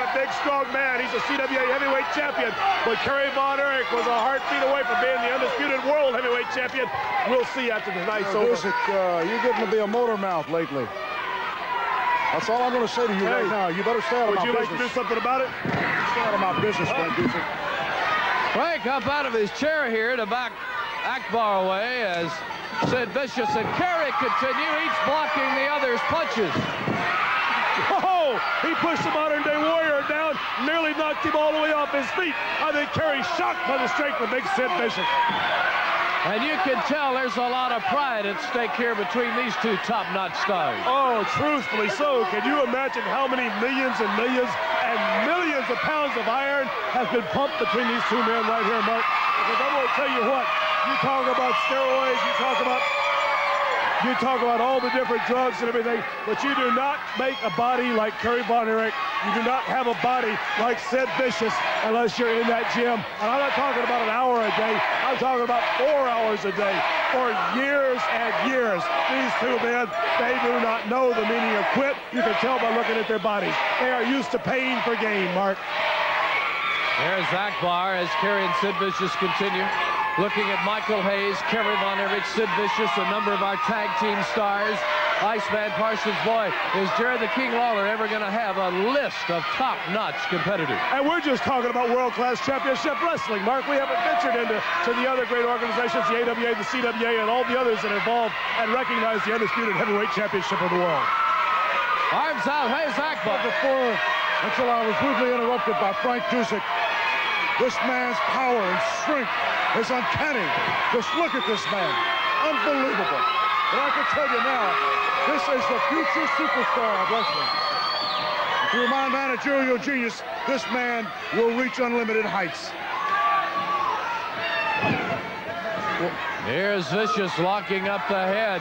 that big, strong man. He's a CWA heavyweight champion. But Kerry Von Erich was a heartbeat away from being the undisputed world heavyweight champion. We'll see after tonight's over. You're getting to be a motor mouth lately. That's all I'm going to say to you right now. You better stay out of my business. Would you like to do something about it? Stay out of my business, Frank Dusek. Frank up out of his chair here to back Akbar away as Sid Vicious and Kerry continue, each blocking the other's punches. Oh, he pushed the modern-day warrior down, nearly knocked him all the way off his feet. I think Kerry's shocked by the strength of big Sid Vicious. And you can tell there's a lot of pride at stake here between these two top-notch stars. Oh, truthfully so. Can you imagine how many millions and millions and millions of pounds of iron has been pumped between these two men right here, Mark? Because I'm going to tell you what, you talk about steroids, you talk about all the different drugs and everything, but you do not make a body like Kerry Von Erich. You do not have a body like Sid Vicious unless you're in that gym. And I'm not talking about an hour a day. I'm talking about 4 hours a day for years and years. These two men, they do not know the meaning of quit. You can tell by looking at their bodies. They are used to pain for gain, Mark. There's Akbar as Kerry and Sid Vicious continue. Looking at Michael Hayes, Kerry Von Erich, Sid Vicious, a number of our tag team stars. Iceman Parsons, boy, is Jerry the King Lawler ever going to have a list of top-notch competitors? And we're just talking about world-class championship wrestling, Mark. We haven't ventured into the other great organizations, the AWA, the CWA, and all the others that are involved and recognize the undisputed heavyweight championship of the world. Arms out, Hayes Akbar. Until I was rudely interrupted by Frank Dusek. This man's power and strength is uncanny. Just look at this man. Unbelievable. But I can tell you now, this is the future superstar of wrestling. Through my managerial genius, this man will reach unlimited heights. Here's Vicious locking up the head.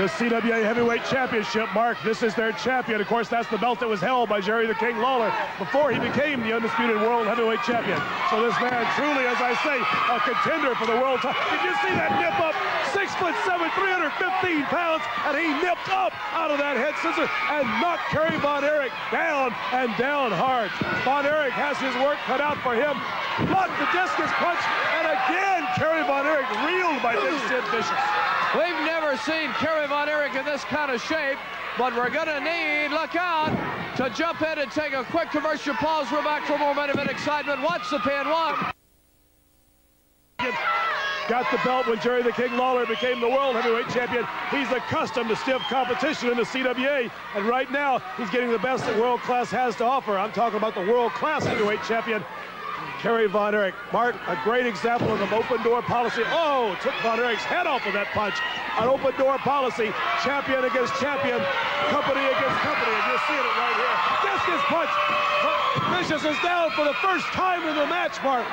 The CWA Heavyweight Championship, Mark. This is their champion. Of course, that's the belt that was held by Jerry the King Lawler before he became the undisputed world heavyweight champion. So this man truly, as I say, a contender for the world title. Did you see that nip up? 6'7", 315 pounds, and he nipped up out of that head scissor and knocked Kerry Von Erich down and down hard. Von Erich has his work cut out for him. Blocked the discus punch, and again, Kerry Von Erich reeled by big Sid Vicious. We've never seen Kerry Von Erich in this kind of shape, but we're going to need, look out, to jump in and take a quick commercial pause. We're back for more Main Event excitement. Watch the pin, one. Got the belt when Jerry the King Lawler became the world heavyweight champion. He's accustomed to stiff competition in the CWA, and right now he's getting the best that world class has to offer. I'm talking about the world class heavyweight champion, Kerry Von Erich. Mark, a great example of an open door policy. Oh, took Von Erich's head off of that punch. An open door policy, champion against champion, company against company, and you're seeing it right here. Discus punch. Vicious is down for the first time in the match, Mark.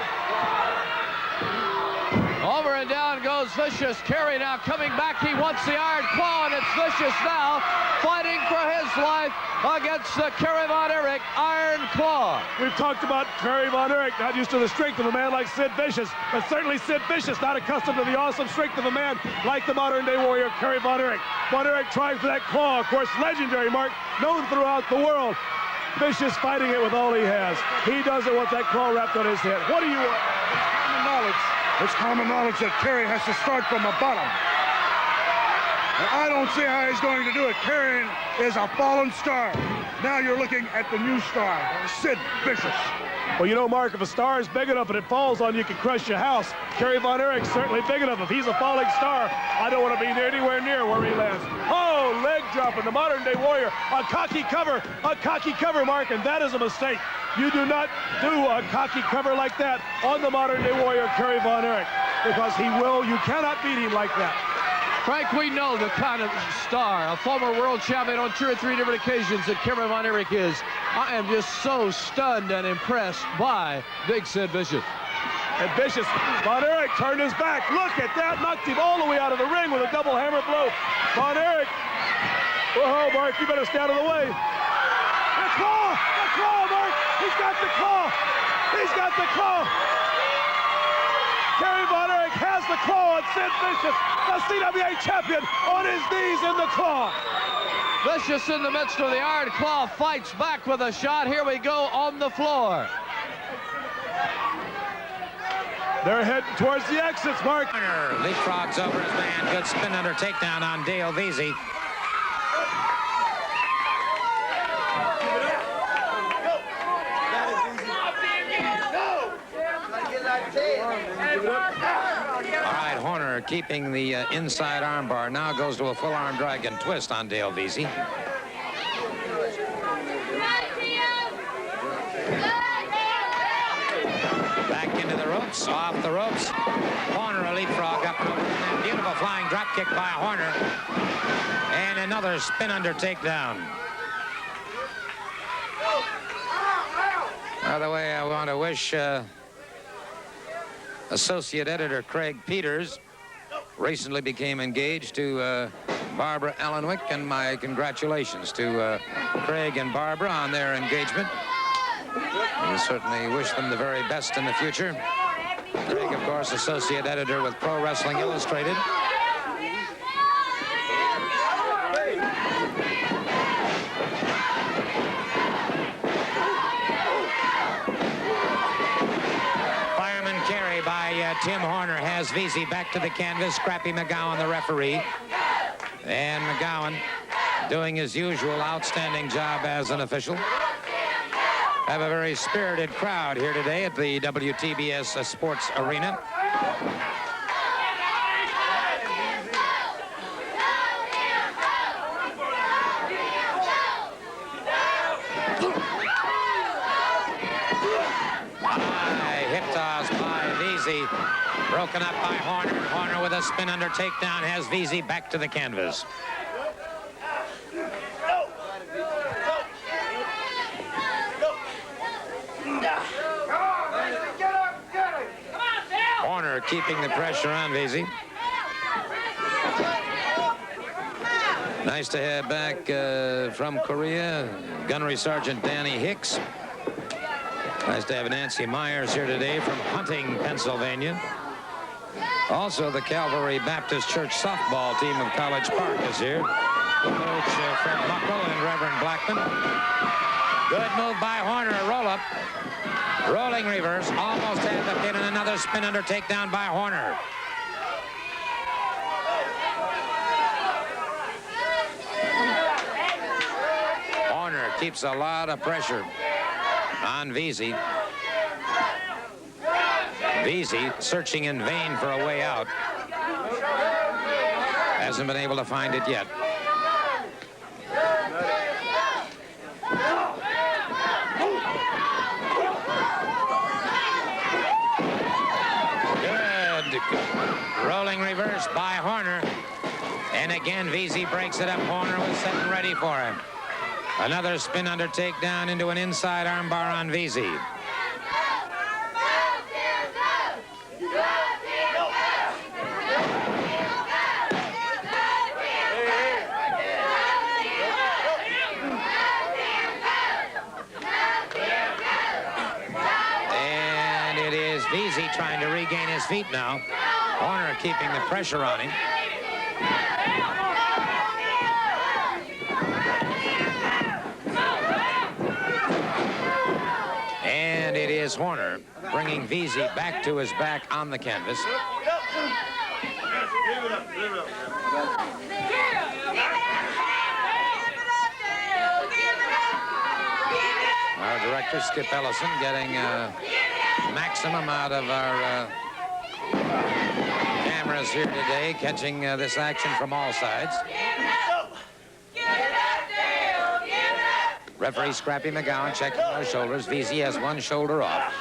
Over and down goes Vicious. Kerry now coming back. He wants the iron claw, and it's Vicious now fighting for his life against the Kerry Von Erich iron claw. We've talked about Kerry Von Erich, not used to the strength of a man like Sid Vicious, but certainly Sid Vicious not accustomed to the awesome strength of a man like the modern-day warrior Kerry Von Erich. Von Erich trying for that claw, of course, legendary, Mark, known throughout the world. Vicious fighting it with all he has. He doesn't want that claw wrapped on his head. What do you want? Common knowledge. It's common knowledge that Kerry has to start from the bottom. And I don't see how he's going to do it. Kerry is a fallen star. Now you're looking at the new star, Sid Vicious. Well, you know, Mark, if a star is big enough and it falls on you, it can crush your house. Kerry Von Erich's certainly big enough. If he's a falling star, I don't want to be anywhere near where he lands. Oh, leg drop in the modern-day warrior. A cocky cover, Mark, and that is a mistake. You do not do a cocky cover like that on the modern-day warrior, Kerry Von Erich, because you cannot beat him like that. Frank, we know the kind of star, a former world champion on 2 or 3 different occasions that Kerry Von Erich is. I am just so stunned and impressed by big Sid Vicious. And Vicious, Von Erich turned his back. Look at that, knocked him all the way out of the ring with a double hammer blow. Von Erich, whoa, Mark, you better stay out of the way. The claw, Mark, he's got the claw. He's got the claw. Kerry Von Erich has the claw on Sid Vicious, the CWA champion, on his knees in the claw. Vicious in the midst of the Iron Claw fights back with a shot. Here we go on the floor. They're heading towards the exits, Mark. Leapfrogs over his man. Good spin under takedown on Dale Veazey. All right, Horner keeping the inside armbar. Now goes to a full arm dragon twist on Dale Veazey. Back into the ropes, off the ropes. Horner a leapfrog up and over. And beautiful flying drop kick by Horner. And another spin under takedown. By the way, I want to wish Associate Editor Craig Peters recently became engaged to Barbara Allenwick, and my congratulations to Craig and Barbara on their engagement. We certainly wish them the very best in the future. Craig, of course, Associate Editor with Pro Wrestling Illustrated. Tim Horner has Veazey back to the canvas. Scrappy McGowan, the referee. And McGowan doing his usual outstanding job as an official. Have a very spirited crowd here today at the WTBS Sports Arena. Hip toss by Veazey. Broken up by Horner. Horner with a spin under takedown has Veazey back to the canvas. Horner keeping the pressure on Veazey. Nice to have back from Korea, Gunnery Sergeant Danny Hicks. Nice to have Nancy Myers here today from Hunting, Pennsylvania. Also, the Calvary Baptist Church softball team of College Park is here. Coach Fred Muckle and Reverend Blackman. Good move by Horner, a roll-up. Rolling reverse, almost had the pin, and another spin under takedown by Horner. Horner keeps a lot of pressure on Veazey. Veazey searching in vain for a way out. Hasn't been able to find it yet. Good. Rolling reverse by Horner. And again, Veazey breaks it up. Horner was set and ready for him. Another spin under takedown into an inside armbar on Veazey. And it is Veazey trying to regain his feet now. Horner keeping the pressure on him. And it is Horner bringing Veazey back to his back on the canvas. Our director, Skip Ellison, getting maximum out of our cameras here today, catching this action from all sides. Referee Scrappy McGowan checking our shoulders. Veazey has one shoulder off.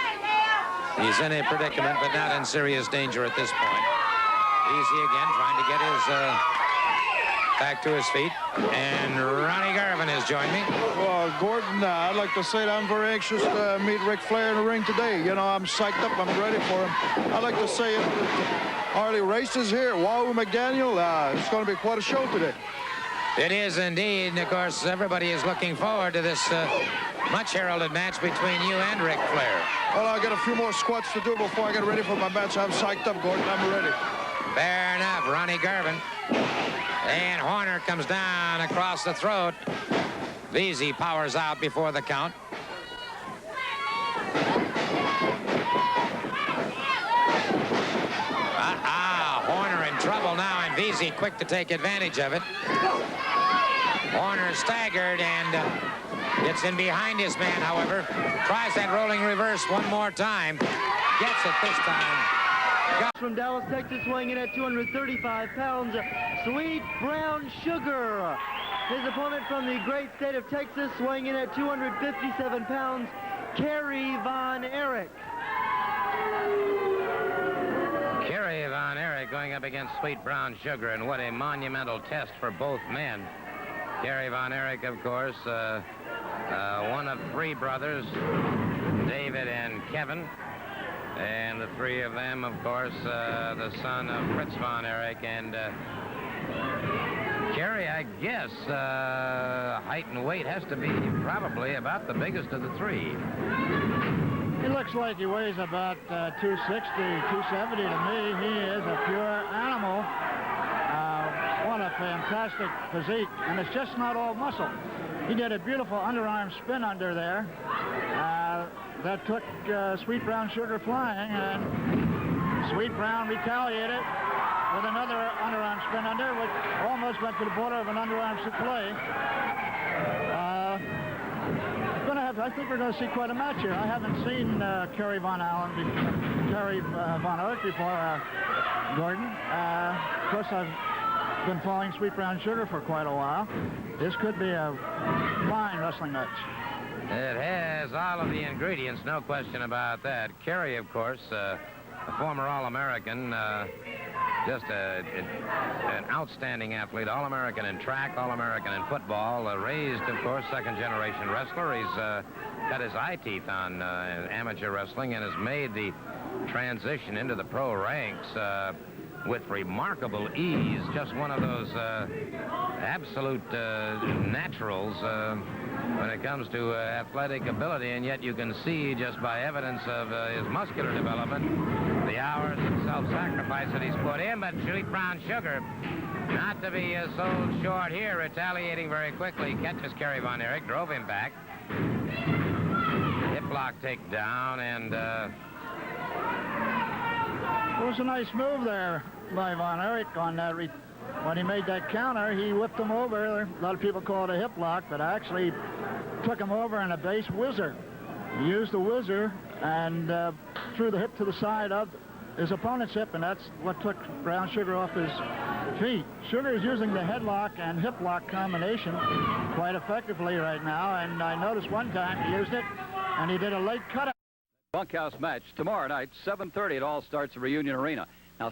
He's in a predicament, but not in serious danger at this point. Veazey again trying to get his back to his feet. And Ronnie Garvin has joined me. Well, Gordon, I'd like to say that I'm very anxious to meet Ric Flair in the ring today. You know, I'm psyched up. I'm ready for him. I'd like to say Harley Races here. Wahoo McDaniel. It's going to be quite a show today. It is indeed, and of course, everybody is looking forward to this much heralded match between you and Ric Flair. Well, I got a few more squats to do before I get ready for my match. I'm psyched up, Gordon. I'm ready. Fair enough, Ronnie Garvin. And Horner comes down across the throat. Veazey powers out before the count. Horner in trouble now, and Veazey quick to take advantage of it. Horner staggered and gets in behind his man, however. Tries that rolling reverse one more time. Gets it this time. From Dallas, Texas, weighing in at 235 pounds, Sweet Brown Sugar. His opponent from the great state of Texas, weighing in at 257 pounds, Kerry Von Erich. Kerry Von Erich going up against Sweet Brown Sugar, and what a monumental test for both men. Kerry Von Erich, of course, one of three brothers, David and Kevin. And the three of them, of course, the son of Fritz Von Erich. And Kerry, I guess, height and weight has to be probably about the biggest of the three. He looks like he weighs about 260, 270 to me. He is a pure animal. What a fantastic physique. And it's just not all muscle. He did a beautiful underarm spin under there. That took Sweet Brown Sugar flying, and Sweet Brown retaliated with another underarm spin under, which almost went to the border of an underarm play. I think we're going to see quite a match here. I haven't seen Kerry Von Erich before, Gordon. Of course, I've been following Sweet Brown Sugar for quite a while. This could be a fine wrestling match. It has all of the ingredients, no question about that. Kerry, of course, a former All-American, just an outstanding athlete, All-American in track, All-American in football, raised, of course, second-generation wrestler. He's got his eye teeth on amateur wrestling and has made the transition into the pro ranks with remarkable ease. Just one of those absolute naturals when it comes to athletic ability, and yet you can see just by evidence of his muscular development the hours of self-sacrifice that he's put in. But Sweet Brown Sugar, not to be sold short here, retaliating very quickly, catches Kerry Von Erich, drove him back. Hip block takedown, and it was a nice move there by Von Erich on that. When he made that counter, he whipped him over. A lot of people call it a hip lock, but I actually took him over in a base whizzer. He used the whizzer and threw the hip to the side of his opponent's hip, and that's what took Brown Sugar off his feet. Sugar is using the headlock and hip lock combination quite effectively right now, and I noticed one time he used it, and he did a late cutout. Bunkhouse match tomorrow night, 7:30 at All Starts at Reunion Arena. Now.